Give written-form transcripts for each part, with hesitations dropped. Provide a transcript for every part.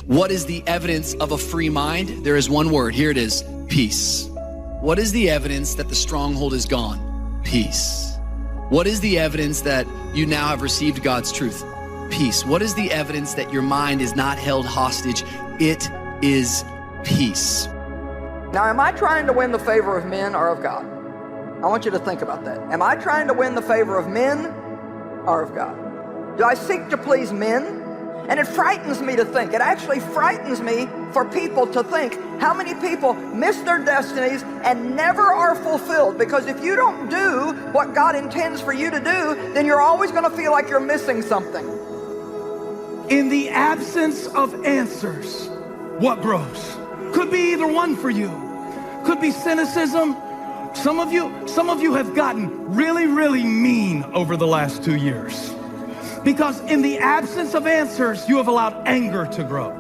What is the evidence of a free mind? There is one word. Here it is: peace. What is the evidence that the stronghold is gone? Peace. What is the evidence that you now have received God's truth? Peace. What is the evidence that your mind is not held hostage? It is peace. Now, am I trying to win the favor of men or of God? I want you to think about that. Am I trying to win the favor of men or of God? Do I seek to please men? And it frightens me to think, it actually frightens me for people to think how many people miss their destinies and never are fulfilled. Because if you don't do what God intends for you to do, then you're always going to feel like you're missing something. In the absence of answers, what grows? Could be either one for you. Could be cynicism. Some of you have gotten really, really mean over the last 2 years. Because in the absence of answers, you have allowed anger to grow.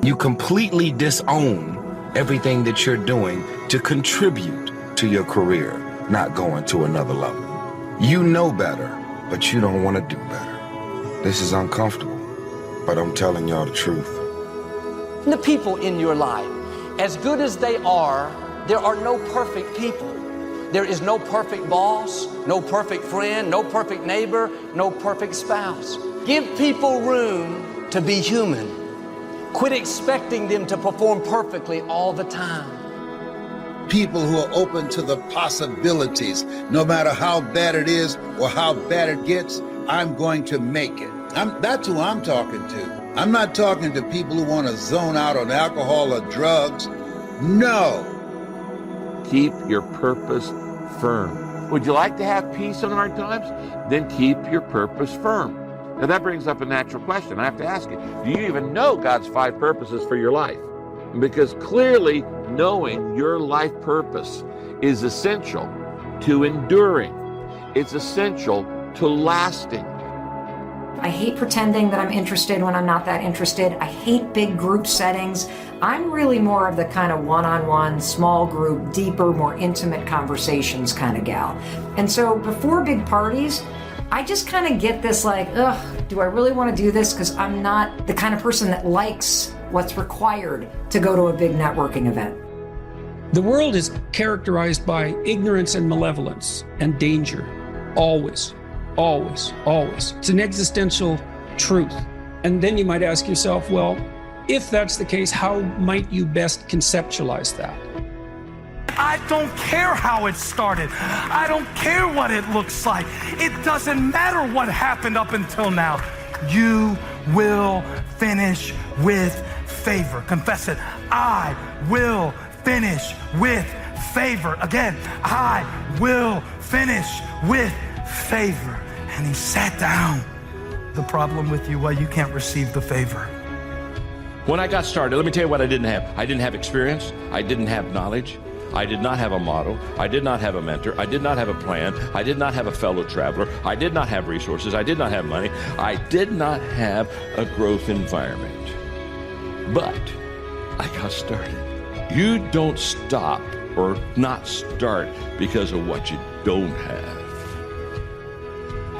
You completely disown everything that you're doing to contribute to your career, not going to another level. You know better, but you don't want to do better. This is uncomfortable, but I'm telling y'all the truth. The people in your life, as good as they are, there are no perfect people. There is no perfect boss, no perfect friend, no perfect neighbor, no perfect spouse. Give people room to be human. Quit expecting them to perform perfectly all the time. People who are open to the possibilities, no matter how bad it is or how bad it gets, I'm going to make it. That's who I'm talking to. I'm not talking to people who want to zone out on alcohol or drugs. No. Keep your purpose firm. Would you like to have peace in hard times? Then keep your purpose firm. Now that brings up a natural question. I have to ask you, do you even know God's 5 purposes for your life? Because clearly knowing your life purpose is essential to enduring. It's essential to lasting. I hate pretending that I'm interested when I'm not that interested. I hate big group settings. I'm really more of the kind of one-on-one, small group, deeper, more intimate conversations kind of gal. And so before big parties, I just kind of get this like, ugh, do I really want to do this? Because I'm not the kind of person that likes what's required to go to a big networking event. The world is characterized by ignorance and malevolence and danger, always. Always, always. It's an existential truth. And then you might ask yourself, well, if that's the case, how might you best conceptualize that? I don't care how it started. I don't care what it looks like. It doesn't matter what happened up until now. You will finish with favor. Confess it. I will finish with favor. Again, I will finish with favor. And he sat down. The problem with you, well, you can't receive the favor. When I got started, let me tell you what I didn't have. I didn't have experience. I didn't have knowledge. I did not have a model. I did not have a mentor. I did not have a plan. I did not have a fellow traveler. I did not have resources. I did not have money. I did not have a growth environment. But I got started. You don't stop or not start because of what you don't have.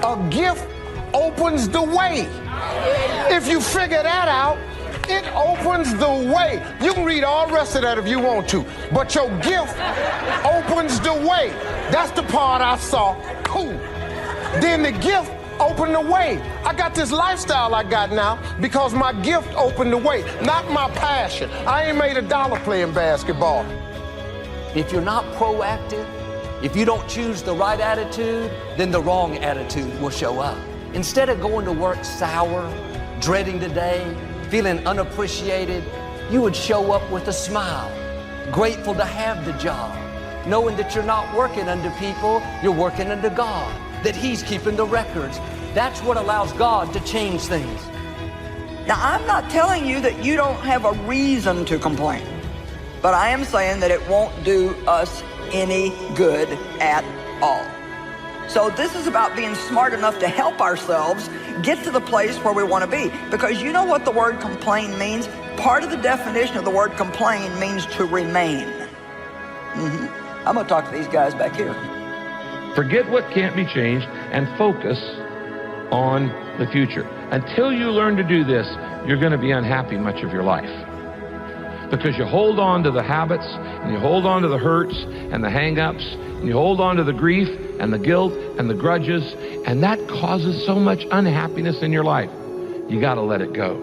A gift opens the way. If you figure that out, it opens the way. You can read all the rest of that if you want to, but your gift opens the way. That's the part I saw. Cool. Then the gift opened the way. I got this lifestyle I got now because my gift opened the way, not my passion. I ain't made $1 playing basketball. If you're not proactive, if you don't choose the right attitude, then the wrong attitude will show up. Instead of going to work sour, dreading the day, feeling unappreciated, you would show up with a smile, grateful to have the job, knowing that you're not working under people, you're working under God, that He's keeping the records. That's what allows God to change things. Now, I'm not telling you that you don't have a reason to complain, but I am saying that it won't do us any good at all. So this is about being smart enough to help ourselves get to the place where we want to be. Because you know what the word complain means? Part of the definition of the word complain means to remain. I'm going to talk to these guys back here. Forget what can't be changed and focus on the future. Until you learn to do this, you're going to be unhappy much of your life. Because you hold on to the habits, and you hold on to the hurts and the hang-ups, and you hold on to the grief and the guilt and the grudges, and that causes so much unhappiness in your life. You got to let it go.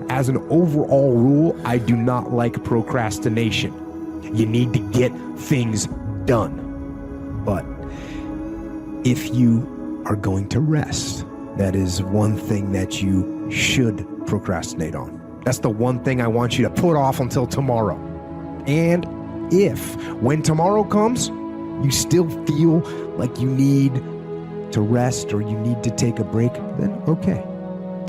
As an overall rule, I do not like procrastination. You need to get things done. But if you are going to rest, that is one thing that you should procrastinate on. That's the one thing I want you to put off until tomorrow. And if, when tomorrow comes, you still feel like you need to rest or you need to take a break, then okay,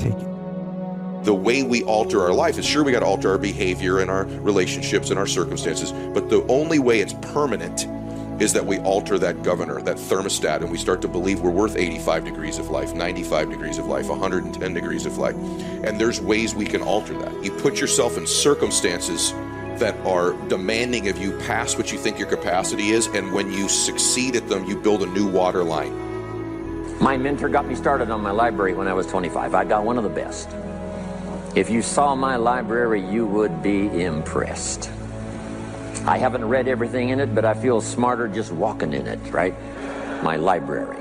take it. The way we alter our life is, sure, we got to alter our behavior and our relationships and our circumstances, but the only way it's permanent is that we alter that governor, that thermostat, and we start to believe we're worth 85 degrees of life, 95 degrees of life, 110 degrees of life. And there's ways we can alter that. You put yourself in circumstances that are demanding of you past what you think your capacity is, and when you succeed at them, you build a new water line. My mentor got me started on my library when I was 25. I got one of the best. If you saw my library, you would be impressed. I haven't read everything in it, but I feel smarter just walking in it, right? My library.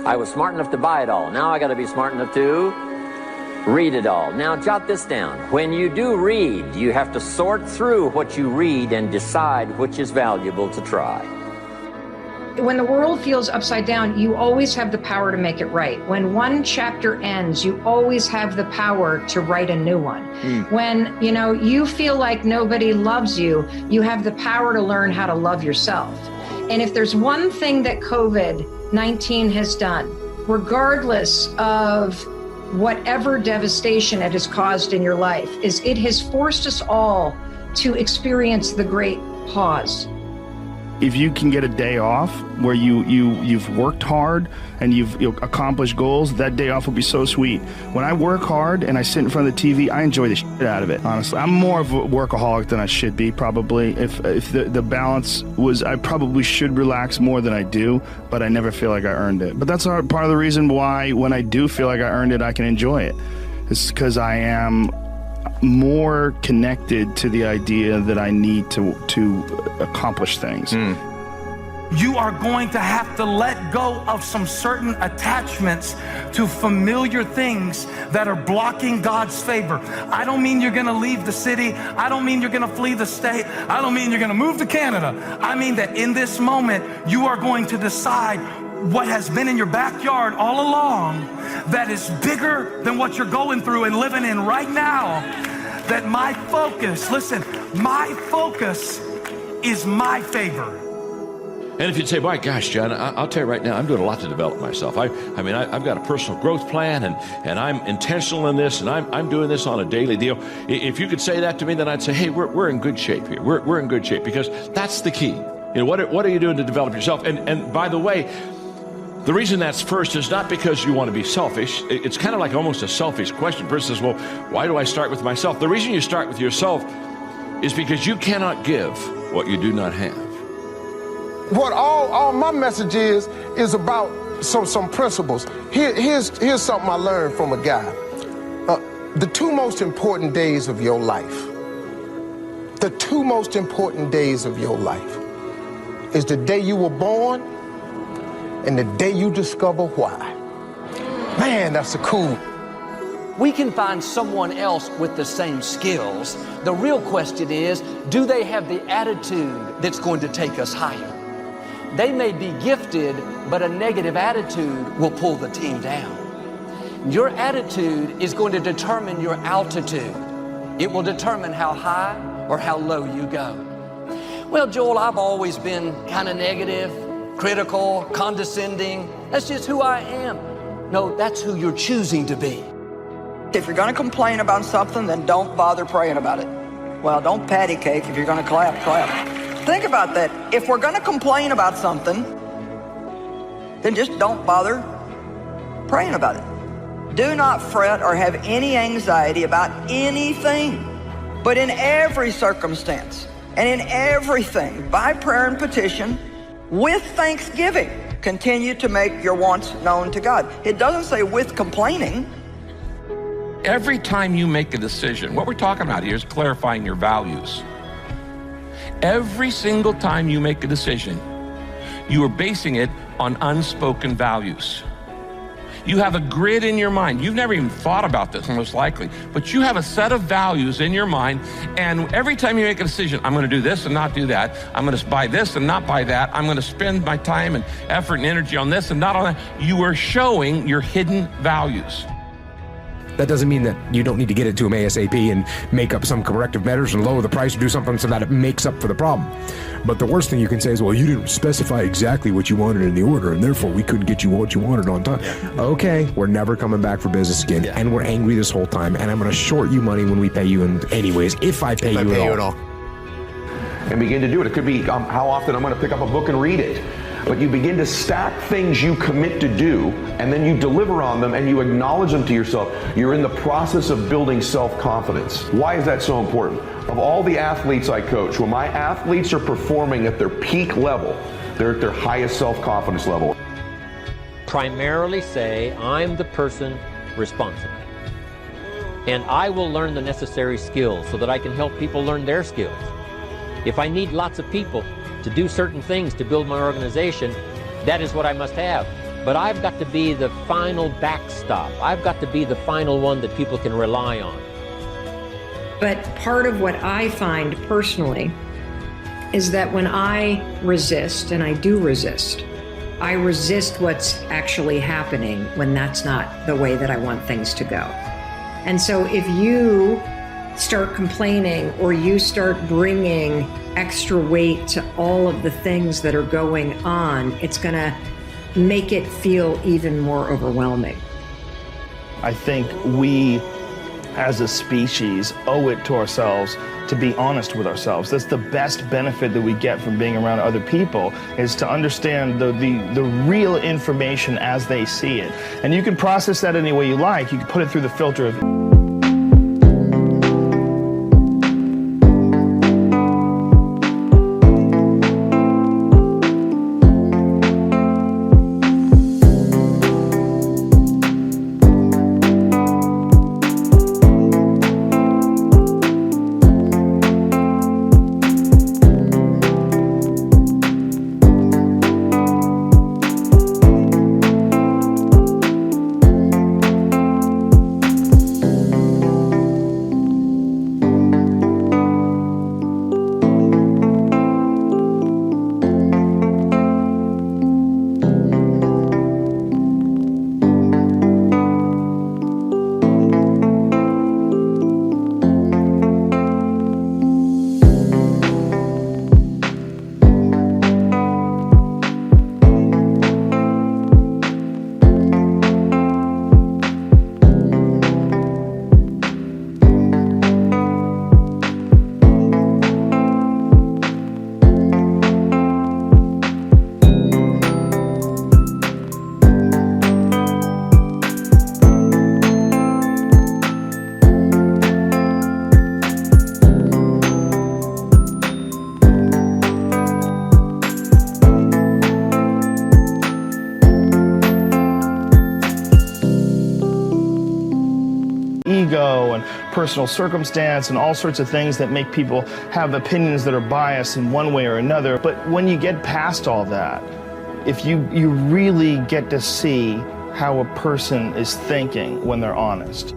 I was smart enough to buy it all. Now I got to be smart enough to read it all. Now jot this down. When you do read, you have to sort through what you read and decide which is valuable to try. When the world feels upside down, you always have the power to make it right. When one chapter ends, you always have the power to write a new one. When, you feel like nobody loves you, you have the power to learn how to love yourself. And if there's one thing that COVID-19 has done, regardless of whatever devastation it has caused in your life, is it has forced us all to experience the great pause. If you can get a day off where you've worked hard and you've accomplished goals, that day off will be so sweet. When I work hard and I sit in front of the TV, I enjoy the shit out of it, honestly. I'm more of a workaholic than I should be, probably. If the balance was, I probably should relax more than I do, but I never feel like I earned it. But that's part of the reason why when I do feel like I earned it, I can enjoy it. It's because I am more connected to the idea that I need to accomplish things. You are going to have to let go of some certain attachments to familiar things that are blocking God's favor. I don't mean you're going to leave the city. I don't mean you're going to flee the state. I don't mean you're going to move to Canada. I mean that in this moment, you are going to decide what has been in your backyard all along that is bigger than what you're going through and living in right now. That my focus, listen, my focus is my favor. And if you'd say, "Boy, gosh, John, I'll tell you right now, I'm doing a lot to develop myself. I've got a personal growth plan, and I'm intentional in this, and I'm doing this on a daily deal." If you could say that to me, then I'd say, "Hey, we're in good shape here. We're in good shape," because that's the key. What are you doing to develop yourself? And by the way, the reason that's first is not because you want to be selfish. It's kind of like almost a selfish question. The person says, "Well, why do I start with myself?" The reason you start with yourself is because you cannot give what you do not have. What all my message is about some principles. Here's something I learned from a guy. The two most important days of your life, the two most important days of your life is the day you were born and the day you discover why. Man, that's a cool. We can find someone else with the same skills. The real question is, do they have the attitude that's going to take us higher? They may be gifted, but a negative attitude will pull the team down. Your attitude is going to determine your altitude. It will determine how high or how low you go. Well, Joel, I've always been kind of negative, critical, condescending. That's just who I am. No, that's who you're choosing to be. If you're going to complain about something, then don't bother praying about it. Well, don't patty cake. If you're going to clap, clap. Think about that. If we're going to complain about something, then just don't bother praying about it. Do not fret or have any anxiety about anything, but in every circumstance and in everything, by prayer and petition, with thanksgiving, continue to make your wants known to God. It doesn't say with complaining. Every time you make a decision, what we're talking about here is clarifying your values. Every single time you make a decision, you are basing it on unspoken values. You have a grid in your mind. You've never even thought about this, most likely, but you have a set of values in your mind, and every time you make a decision, I'm going to do this and not do that. I'm going to buy this and not buy that. I'm going to spend my time and effort and energy on this and not on that. You are showing your hidden values. That doesn't mean that you don't need to get it to them ASAP and make up some corrective measures and lower the price or do something so that it makes up for the problem. But the worst thing you can say is, well, you didn't specify exactly what you wanted in the order, and therefore we couldn't get you what you wanted on time. Yeah. Okay, we're never coming back for business again, and we're angry this whole time, and I'm going to short you money when we pay you anyways, if I pay you at all. And begin to do it. It could be how often I'm going to pick up a book and read it. But you begin to stack things you commit to do, and then you deliver on them and you acknowledge them to yourself. You're in the process of building self-confidence. Why is that so important? Of all the athletes I coach, when my athletes are performing at their peak level, they're at their highest self-confidence level. Primarily say, I'm the person responsible. And I will learn the necessary skills so that I can help people learn their skills. If I need lots of people to do certain things to build my organization, that is what I must have. But I've got to be the final backstop. I've got to be the final one that people can rely on. But part of what I find personally is that when I resist, and I do resist, I resist what's actually happening when that's not the way that I want things to go. And so if you start complaining or you start bringing extra weight to all of the things that are going on, it's going to make it feel even more overwhelming. I think we, as a species, owe it to ourselves to be honest with ourselves. That's the best benefit that we get from being around other people, is to understand the real information as they see it. And you can process that any way you like. You can put it through the filter of ego and personal circumstance and all sorts of things that make people have opinions that are biased in one way or another. But when you get past all that, if you really get to see how a person is thinking when they're honest.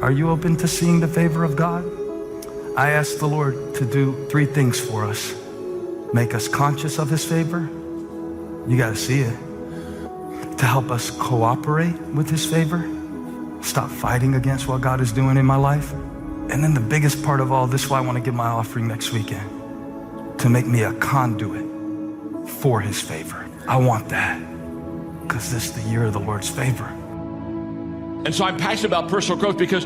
Are you open to seeing the favor of God? I asked the Lord to do 3 things for us. Make us conscious of his favor. You got to see it. To help us cooperate with his favor. Stop fighting against what God is doing in my life. And then the biggest part of all this, why I want to give my offering next weekend, to make me a conduit for his favor. I want that, because this is the year of the Lord's favor. And so I'm passionate about personal growth, because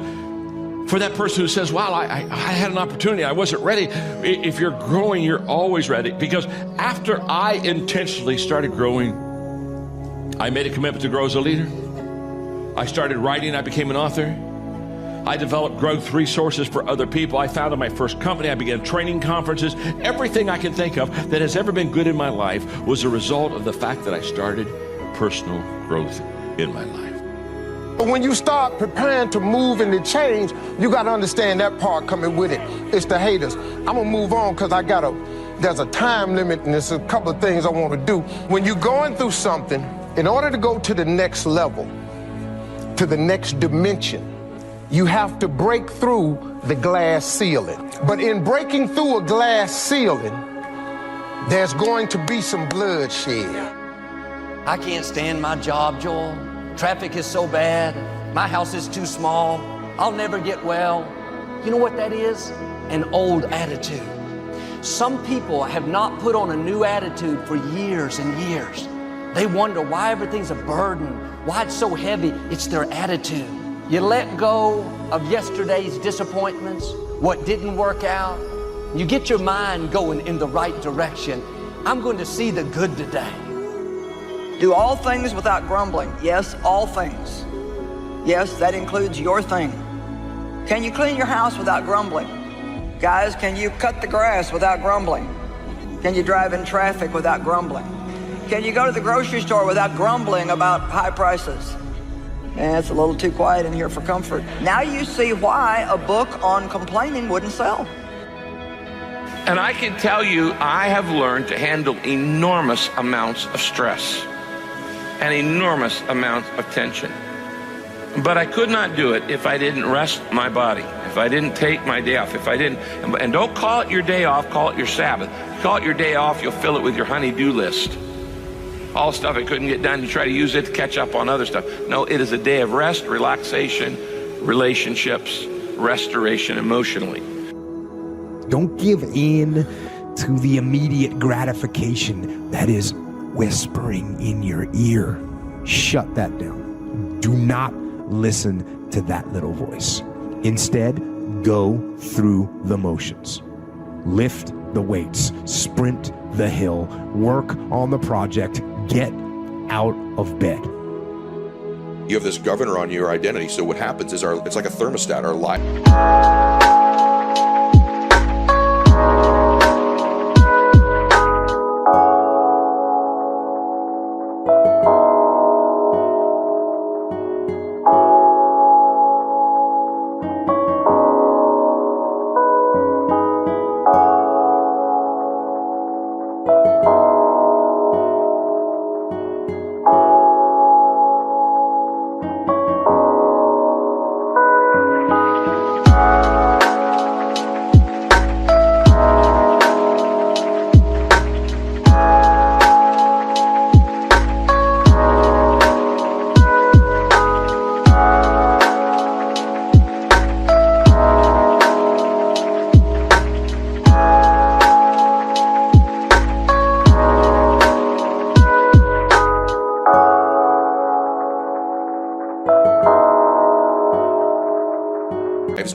for that person who says, wow, I had an opportunity, I wasn't ready. If you're growing, you're always ready. Because after I intentionally started growing, I made a commitment to grow as a leader. I started writing, I became an author. I developed growth resources for other people. I founded my first company. I began training conferences. Everything I can think of that has ever been good in my life was a result of the fact that I started personal growth in my life. But when you start preparing to move and to change, you got to understand that part coming with it. It's the haters. I'm going to move on because there's a time limit and there's a couple of things I want to do. When you're going through something, in order to go to the next level, to the next dimension, you have to break through the glass ceiling. But in breaking through a glass ceiling, there's going to be some bloodshed. I can't stand my job, Joel. Traffic is so bad. My house is too small. I'll never get well. You know what that is? An old attitude. Some people have not put on a new attitude for years and years. They wonder why everything's a burden, why it's so heavy. It's their attitude. You let go of yesterday's disappointments, what didn't work out. You get your mind going in the right direction. I'm going to see the good today. Do all things without grumbling. Yes, all things. Yes, that includes your thing. Can you clean your house without grumbling? Guys, can you cut the grass without grumbling? Can you drive in traffic without grumbling? Can you go to the grocery store without grumbling about high prices? It's a little too quiet in here for comfort. Now you see why a book on complaining wouldn't sell. And I can tell you, I have learned to handle enormous amounts of stress and enormous amounts of tension. But I could not do it if I didn't rest my body, if I didn't take my day off, if I didn't, and don't call it your day off, call it your Sabbath. Call it your day off, you'll fill it with your honey-do list. All stuff I couldn't get done, you try to use it to catch up on other stuff. No, it is a day of rest, relaxation, relationships, restoration emotionally. Don't give in to the immediate gratification that is whispering in your ear. Shut that down. Do not listen to that little voice. Instead, go through the motions. Lift the weights, sprint the hill, work on the project, get out of bed. You have this governor on your identity, so what happens is it's like a thermostat, our life.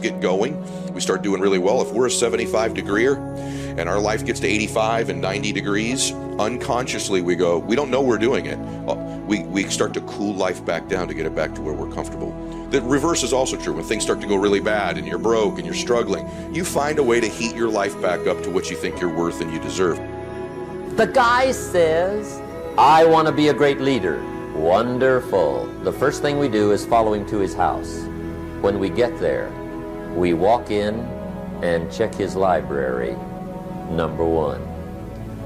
Get going, we start doing really well. If we're a 75 degreer and our life gets to 85 and 90 degrees, unconsciously we go, we don't know we're doing it. We start to cool life back down to get it back to where we're comfortable. The reverse is also true. When things start to go really bad and you're broke and you're struggling, you find a way to heat your life back up to what you think you're worth and you deserve. The guy says, I want to be a great leader. Wonderful. The first thing we do is follow him to his house. When we get there, we walk in and check his library, number one.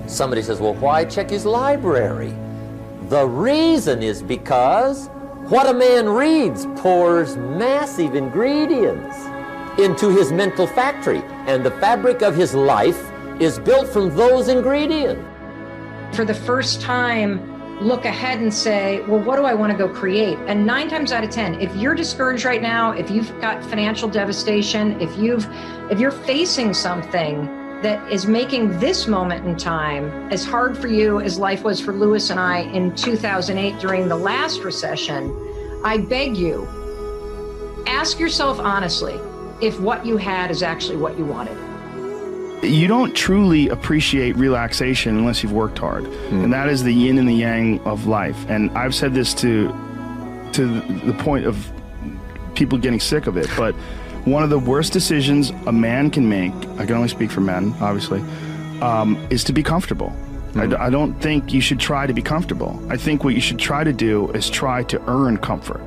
Somebody says, well, why check his library? The reason is because what a man reads pours massive ingredients into his mental factory, and the fabric of his life is built from those ingredients. For the first time, look ahead and say, well, what do I want to go create? And 9 times out of 10, if you're discouraged right now, if you've got financial devastation, if you're facing something that is making this moment in time as hard for you as life was for Lewis and I in 2008 during the last recession, I beg you, ask yourself honestly if what you had is actually what you wanted. You don't truly appreciate relaxation unless you've worked hard. And that is the yin and the yang of life. And I've said this to the point of people getting sick of it, but one of the worst decisions a man can make, I can only speak for men, obviously, is to be comfortable. I don't think you should try to be comfortable. I think what you should try to do is try to earn comfort.